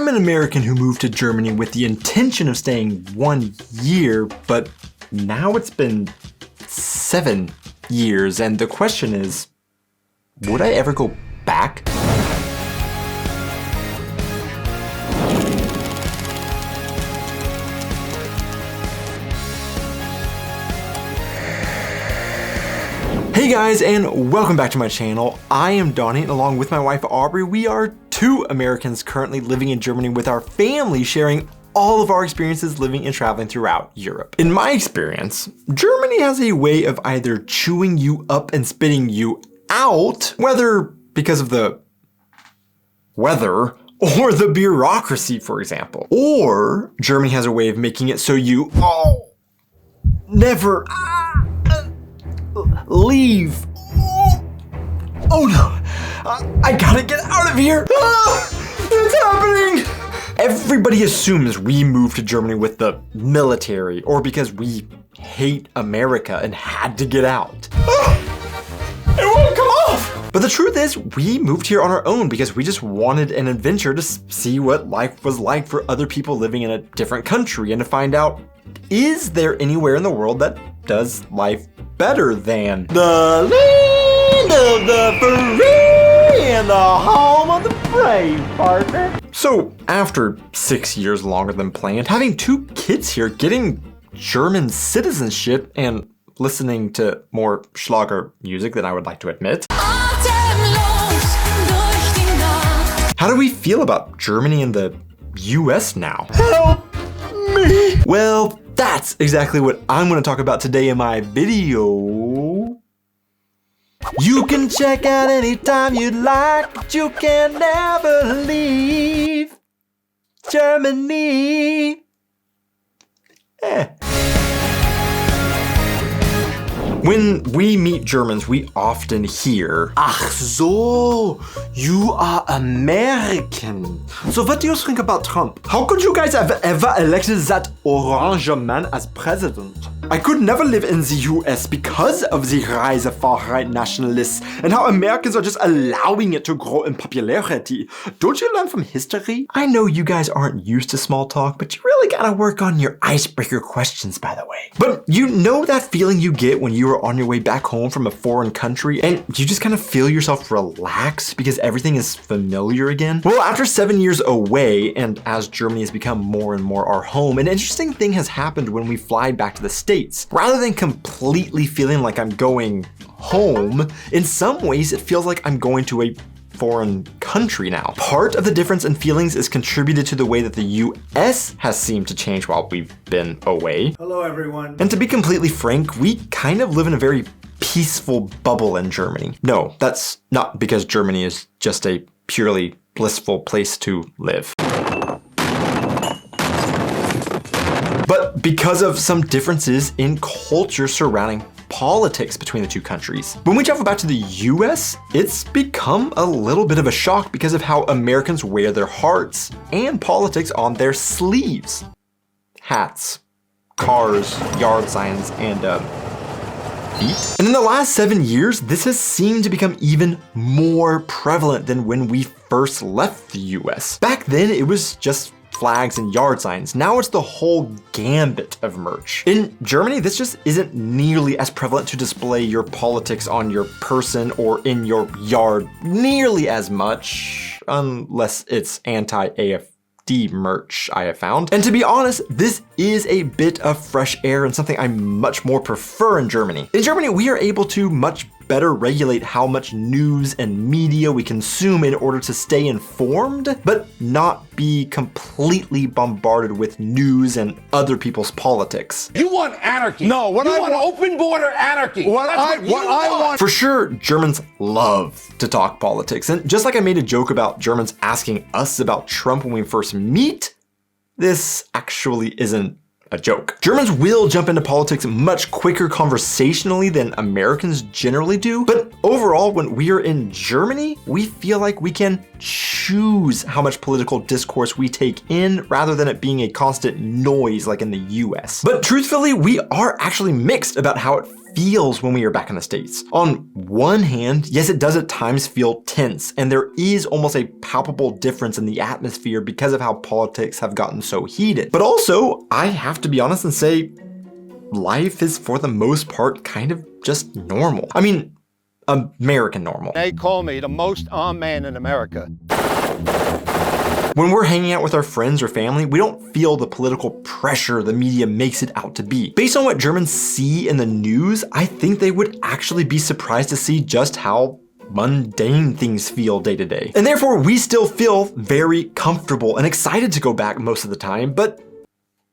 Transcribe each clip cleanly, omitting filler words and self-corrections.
I'm an American who moved to Germany with the intention of staying 1 year, but now it's been 7 years, and the question is, would I ever go back? Hey guys, and welcome back to my channel. I am Donnie, and along with my wife Aubrey, we are 2 Americans currently living in Germany with our family, sharing all of our experiences living and traveling throughout Europe. In my experience, Germany has a way of either chewing you up and spitting you out, whether because of the weather or the bureaucracy, for example. Or Germany has a way of making it so you never leave. Oh no, I gotta get out of here. It's happening. Everybody assumes we moved to Germany with the military or because we hate America and had to get out. It won't come off. But the truth is, we moved here on our own because we just wanted an adventure to see what life was like for other people living in a different country and to find out, is there anywhere in the world that does life better than the land of the free and the home of the brave, partner? So after 6 years longer than planned, having 2 kids here, getting German citizenship, and listening to more Schlager music than I would like to admit. How do we feel about Germany and the US now? Help me! Well, that's exactly what I'm going to talk about today in my video. You can check out anytime you like, but you can never leave Germany. When we meet Germans, we often hear, "Ach so, you are American. So what do you think about Trump? How could you guys have ever elected that orange man as president? I could never live in the US because of the rise of far-right nationalists and how Americans are just allowing it to grow in popularity. Don't you learn from history?" I know you guys aren't used to small talk, but you really gotta work on your icebreaker questions, by the way. But you know that feeling you get when you are on your way back home from a foreign country and you just kind of feel yourself relax because everything is familiar again? Well, after 7 years away, and as Germany has become more and more our home, an interesting thing has happened when we fly back to the States. Rather than completely feeling like I'm going home, in some ways it feels like I'm going to a foreign country now. Part of the difference in feelings is contributed to the way that the US has seemed to change while we've been away. Hello everyone. And to be completely frank, we kind of live in a very peaceful bubble in Germany. No, that's not because Germany is just a purely blissful place to live, but because of some differences in culture surrounding politics between the 2 countries. When we travel back to the US, it's become a little bit of a shock because of how Americans wear their hearts and politics on their sleeves. Hats, cars, yard signs, and feet. And in the last 7 years, this has seemed to become even more prevalent than when we first left the US. Back then, it was just flags and yard signs. Now it's the whole gambit of merch. In Germany, this just isn't nearly as prevalent to display your politics on your person or in your yard nearly as much, unless it's anti-AFD merch, I have found. And to be honest, this is a bit of fresh air and something I much more prefer in Germany. In Germany, we are able to much better regulate how much news and media we consume in order to stay informed, but not be completely bombarded with news and other people's politics. You want anarchy? No, what I want, open border anarchy. What I want. For sure, Germans love to talk politics, and just like I made a joke about Germans asking us about Trump when we first meet, this actually isn't a joke. Germans will jump into politics much quicker conversationally than Americans generally do, but overall, when we are in Germany, we feel like we can choose how much political discourse we take in rather than it being a constant noise like in the US. But truthfully, we are actually mixed about how it feels when we are back in the States. On one hand, yes, it does at times feel tense, and there is almost a palpable difference in the atmosphere because of how politics have gotten so heated. But also, I have to be honest and say, life is for the most part kind of just normal. I mean, American normal. They call me the most armed man in America. When we're hanging out with our friends or family, we don't feel the political pressure the media makes it out to be. Based on what Germans see in the news, I think they would actually be surprised to see just how mundane things feel day to day. And therefore, we still feel very comfortable and excited to go back most of the time, but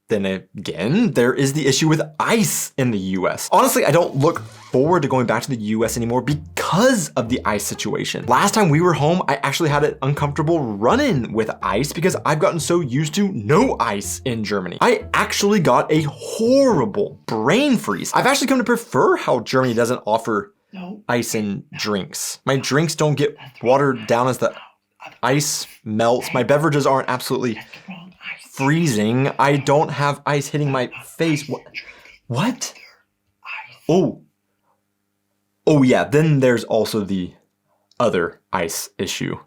then again, there is the issue with ICE in the US. Honestly, I don't look forward to going back to the US anymore because of the ICE situation. Last time we were home, I actually had an uncomfortable run-in with ICE because I've gotten so used to no ICE in Germany. I actually got a horrible brain freeze. I've actually come to prefer how Germany doesn't offer ice in drinks. My drinks don't get watered down as the ice melts. My beverages aren't absolutely freezing. I don't have ice hitting my face. What? Oh yeah, then there's also the other ice issue.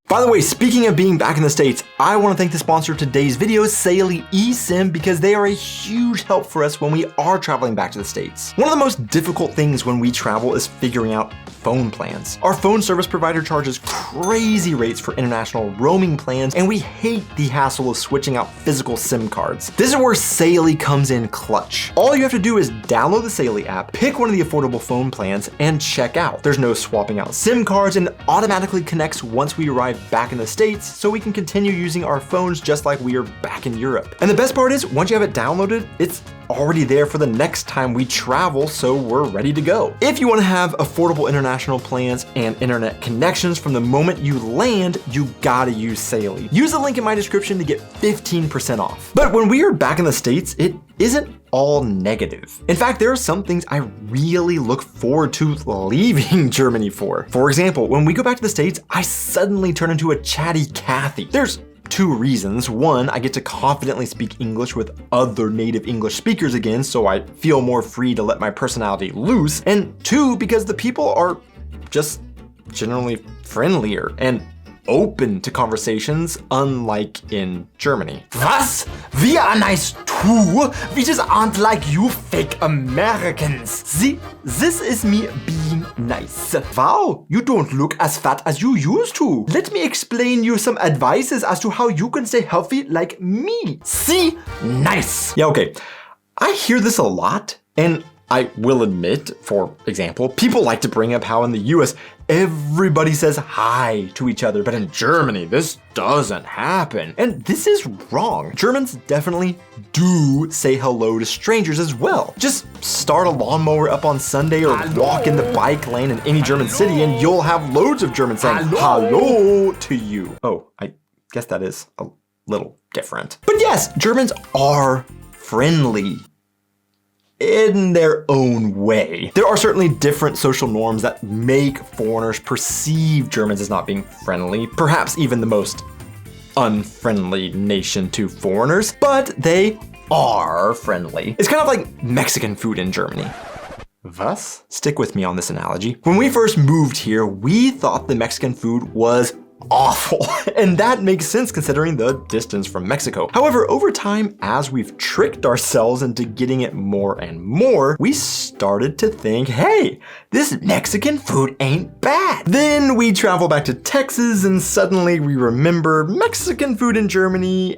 By the way, speaking of being back in the States, I want to thank the sponsor of today's video, Saily eSIM, because they are a huge help for us when we are traveling back to the States. One of the most difficult things when we travel is figuring out phone plans. Our phone service provider charges crazy rates for international roaming plans, and we hate the hassle of switching out physical SIM cards. This is where Saily comes in clutch. All you have to do is download the Saily app, pick one of the affordable phone plans, and check out. There's no swapping out SIM cards, and it automatically connects once we arrive back in the States, so we can continue using our phones just like we are back in Europe. And the best part is, once you have it downloaded, it's already there for the next time we travel, so we're ready to go. If you want to have affordable international plans and internet connections from the moment you land, you gotta use Saily. Use the link in my description to get 15% off. But when we are back in the States, it isn't all negative. In fact, there are some things I really look forward to leaving Germany for. For example, when we go back to the States, I suddenly turn into a chatty Cathy. There's two reasons. One, I get to confidently speak English with other native English speakers again, so I feel more free to let my personality loose. And two, because the people are just generally friendlier and open to conversations, unlike in Germany. Was? We are nice too. We just aren't like you fake Americans. See, this is me being nice. Wow, you don't look as fat as you used to. Let me explain you some advices as to how you can stay healthy like me. See? Nice. Yeah, okay. I hear this a lot, and I will admit, for example, people like to bring up how in the US, everybody says hi to each other, but in Germany, this doesn't happen. And this is wrong. Germans definitely do say hello to strangers as well. Just start a lawnmower up on Sunday or walk in the bike lane in any German city and you'll have loads of Germans saying hello to you. Oh, I guess that is a little different. But yes, Germans are friendly in their own way. There are certainly different social norms that make foreigners perceive Germans as not being friendly, perhaps even the most unfriendly nation to foreigners, but they are friendly. It's kind of like Mexican food in Germany. Was? Stick with me on this analogy. When we first moved here, we thought the Mexican food was awful. And that makes sense considering the distance from Mexico. However, over time, as we've tricked ourselves into getting it more and more, we started to think, hey, this Mexican food ain't bad. Then we travel back to Texas and suddenly we remember Mexican food in Germany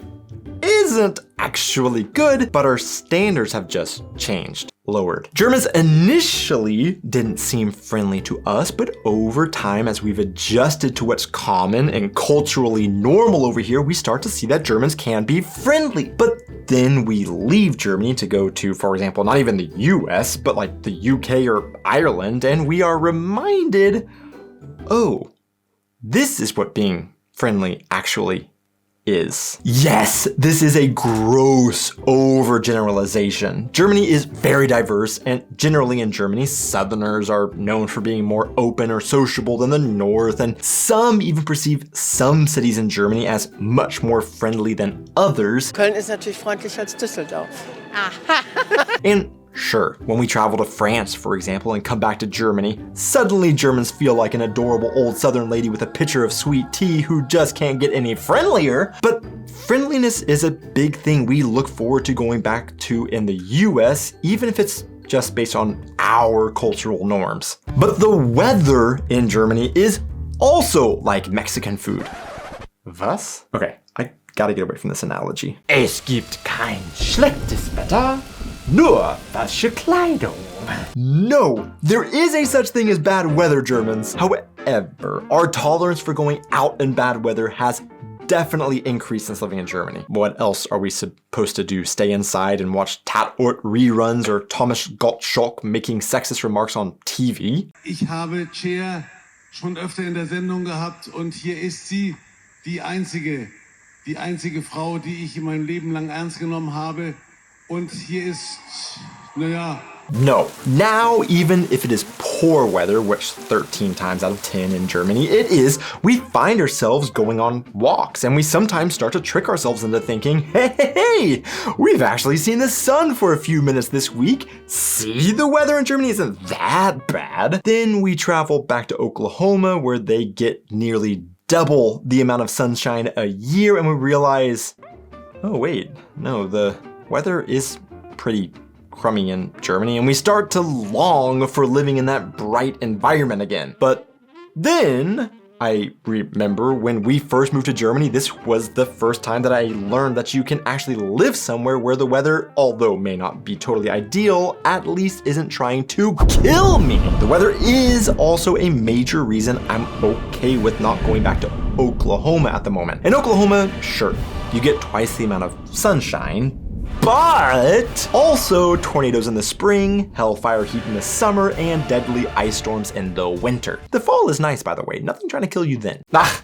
isn't actually good, but our standards have just changed. Lowered. Germans initially didn't seem friendly to us, but over time, as we've adjusted to what's common and culturally normal over here, we start to see that Germans can be friendly. But then we leave Germany to go to, for example, not even the US, but like the UK or Ireland, and we are reminded, oh, this is what being friendly actually is. Yes, this is a gross overgeneralization. Germany is very diverse, and generally in Germany, Southerners are known for being more open or sociable than the North, and some even perceive some cities in Germany as much more friendly than others. Köln ist natürlich freundlicher als Düsseldorf. And Sure, when we travel to France, for example, and come back to Germany, suddenly Germans feel like an adorable old southern lady with a pitcher of sweet tea who just can't get any friendlier. But friendliness is a big thing we look forward to going back to in the US, even if it's just based on our cultural norms. But the weather in Germany is also like Mexican food. Was? Okay, I gotta get away from this analogy. Es gibt kein schlechtes Wetter, nur falsche Kleidung. No, there is a such thing as bad weather, Germans. However, our tolerance for going out in bad weather has definitely increased since living in Germany. What else are we supposed to do? Stay inside and watch Tatort reruns or Thomas Gottschalk making sexist remarks on TV? Ich habe Cher schon öfter in der Sendung gehabt und hier ist sie, die einzige Frau, die ich in meinem Leben lang ernst genommen habe. Und hier ist, naja. No. Now, even if it is poor weather, which 13 times out of 10 in Germany it is, we find ourselves going on walks, and we sometimes start to trick ourselves into thinking, hey, we've actually seen the sun for a few minutes this week. See, the weather in Germany isn't that bad. Then we travel back to Oklahoma, where they get nearly double the amount of sunshine a year, and we realize, oh wait, no, the weather is pretty crummy in Germany, and we start to long for living in that bright environment again. But then I remember when we first moved to Germany, this was the first time that I learned that you can actually live somewhere where the weather, although may not be totally ideal, at least isn't trying to kill me. The weather is also a major reason I'm okay with not going back to Oklahoma at the moment. In Oklahoma, sure, you get twice the amount of sunshine, but also tornadoes in the spring, hellfire heat in the summer, and deadly ice storms in the winter. The fall is nice, by the way, nothing trying to kill you then. Ach,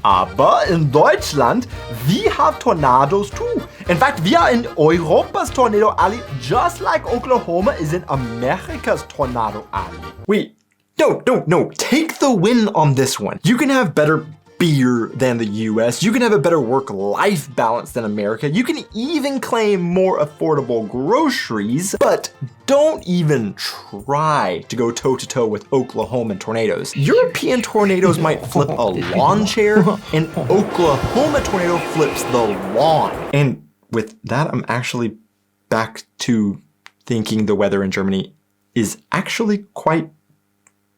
aber in Deutschland, we have tornadoes too. In fact, we are in Europa's tornado alley, just like Oklahoma is in America's tornado alley. Wait, no, take the win on this one. You can have better beer than the US, you can have a better work-life balance than America, you can even claim more affordable groceries, but don't even try to go toe-to-toe with Oklahoman tornadoes. European tornadoes might flip a lawn chair, and Oklahoma tornado flips the lawn. And with that, I'm actually back to thinking the weather in Germany is actually quite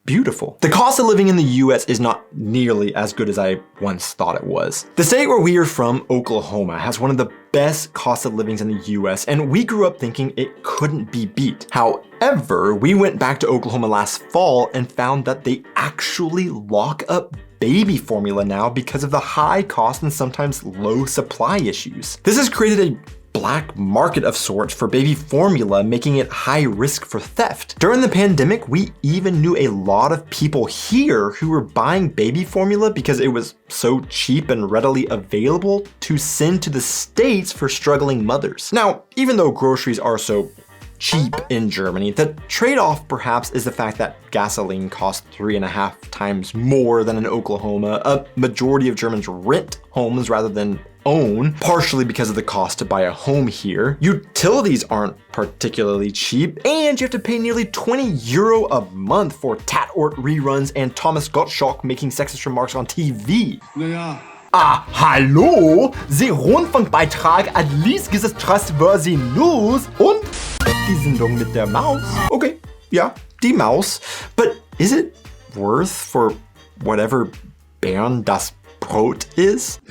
beautiful. The cost of living in the US is not nearly as good as I once thought it was. The state where we are from, Oklahoma, has one of the best cost of livings in the US, and we grew up thinking it couldn't be beat. However, we went back to Oklahoma last fall and found that they actually lock up baby formula now because of the high cost and sometimes low supply issues. This has created a black market of sorts for baby formula, making it high risk for theft. During the pandemic, we even knew a lot of people here who were buying baby formula because it was so cheap and readily available to send to the States for struggling mothers. Now, even though groceries are so cheap in Germany, the trade-off perhaps is the fact that gasoline costs 3.5 times more than in Oklahoma. A majority of Germans rent homes rather than own, partially because of the cost to buy a home here. Utilities aren't particularly cheap, and you have to pay nearly €20 a month for Tatort reruns and Thomas Gottschalk making sexist remarks on TV. Naja. Ah, hallo? The Rundfunkbeitrag at least gives us trustworthy news und die Sendung mit der Maus. Okay, yeah, die Maus. But is it worth for whatever Bern das Brot is?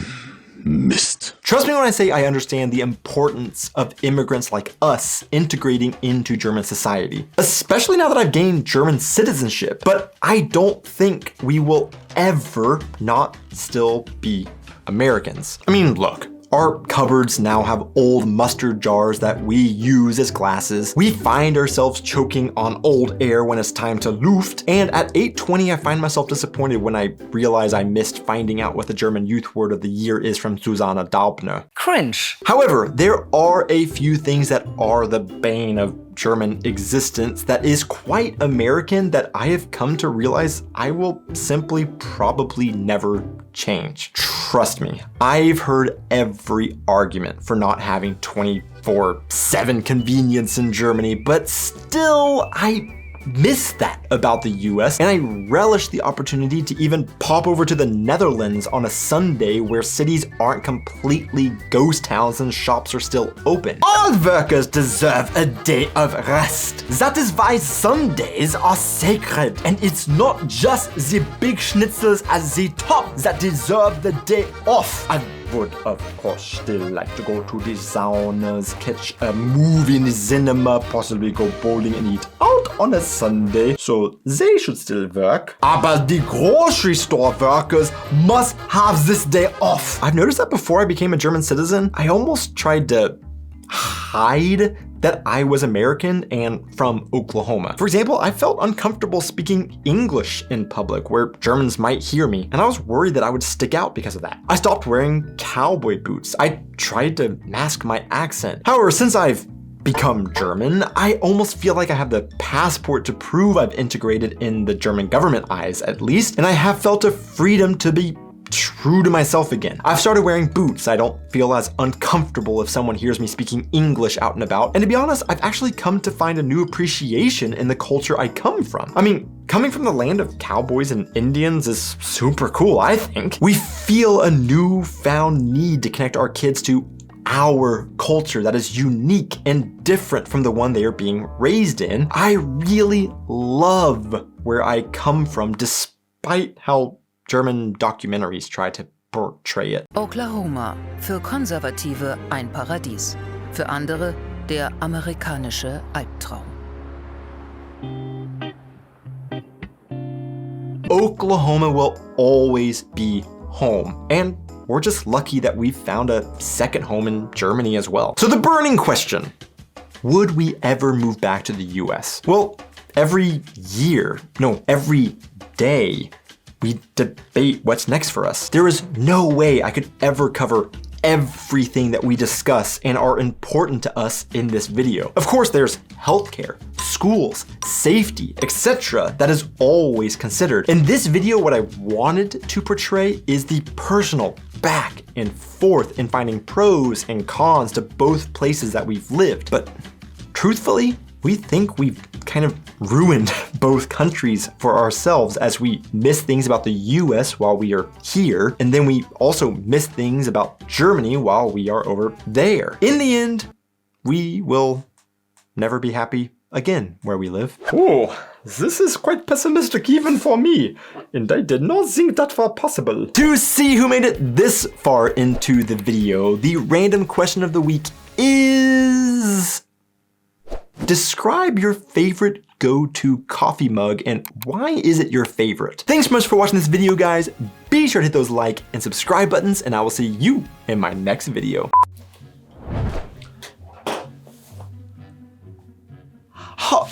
Mist. Trust me when I say I understand the importance of immigrants like us integrating into German society, especially now that I've gained German citizenship. But I don't think we will ever not still be Americans. I mean, look, our cupboards now have old mustard jars that we use as glasses. We find ourselves choking on old air when it's time to luft. And at 8:20, I find myself disappointed when I realize I missed finding out what the German Youth Word of the Year is from Susanna Daubner. Cringe. However, there are a few things that are the bane of German existence that is quite American that I have come to realize I will simply probably never change. Trust me, I've heard every argument for not having 24/7 convenience in Germany, but still, I miss that about the US, and I relish the opportunity to even pop over to the Netherlands on a Sunday where cities aren't completely ghost towns and shops are still open. All workers deserve a day of rest. That is why Sundays are sacred, and it's not just the big schnitzels at the top that deserve the day off. I would, of course, still like to go to the saunas, catch a movie in the cinema, possibly go bowling and eat out on a Sunday, so they should still work. Aber the grocery store workers must have this day off. I've noticed that before I became a German citizen, I almost tried to hide that I was American and from Oklahoma. For example, I felt uncomfortable speaking English in public where Germans might hear me, and I was worried that I would stick out because of that. I stopped wearing cowboy boots. I tried to mask my accent. However, since I've become German, I almost feel like I have the passport to prove I've integrated in the German government eyes at least, and I have felt a freedom to be true to myself again. I've started wearing boots. I don't feel as uncomfortable if someone hears me speaking English out and about. And to be honest, I've actually come to find a new appreciation in the culture I come from. I mean, coming from the land of cowboys and Indians is super cool, I think. We feel a newfound need to connect our kids to our culture that is unique and different from the one they are being raised in. I really love where I come from, despite how German documentaries try to portray it. Oklahoma, für Konservative ein Paradies, für andere der amerikanische Albtraum. Oklahoma will always be home, and we're just lucky that we found a second home in Germany as well. So the burning question, would we ever move back to the US? Well, every day, we debate what's next for us. There is no way I could ever cover everything that we discuss and are important to us in this video. Of course, there's healthcare, schools, safety, etc. that is always considered. In this video, what I wanted to portray is the personal back and forth in finding pros and cons to both places that we've lived. But truthfully, we think we've kind of ruined both countries for ourselves as we miss things about the US while we are here, and then we also miss things about Germany while we are over there. In the end, we will never be happy again where we live. Oh, this is quite pessimistic even for me, and I did not think that was possible. To see who made it this far into the video, the random question of the week is: describe your favorite go-to coffee mug and why is it your favorite? Thanks so much for watching this video, guys. Be sure to hit those like and subscribe buttons, and I will see you in my next video. Ha!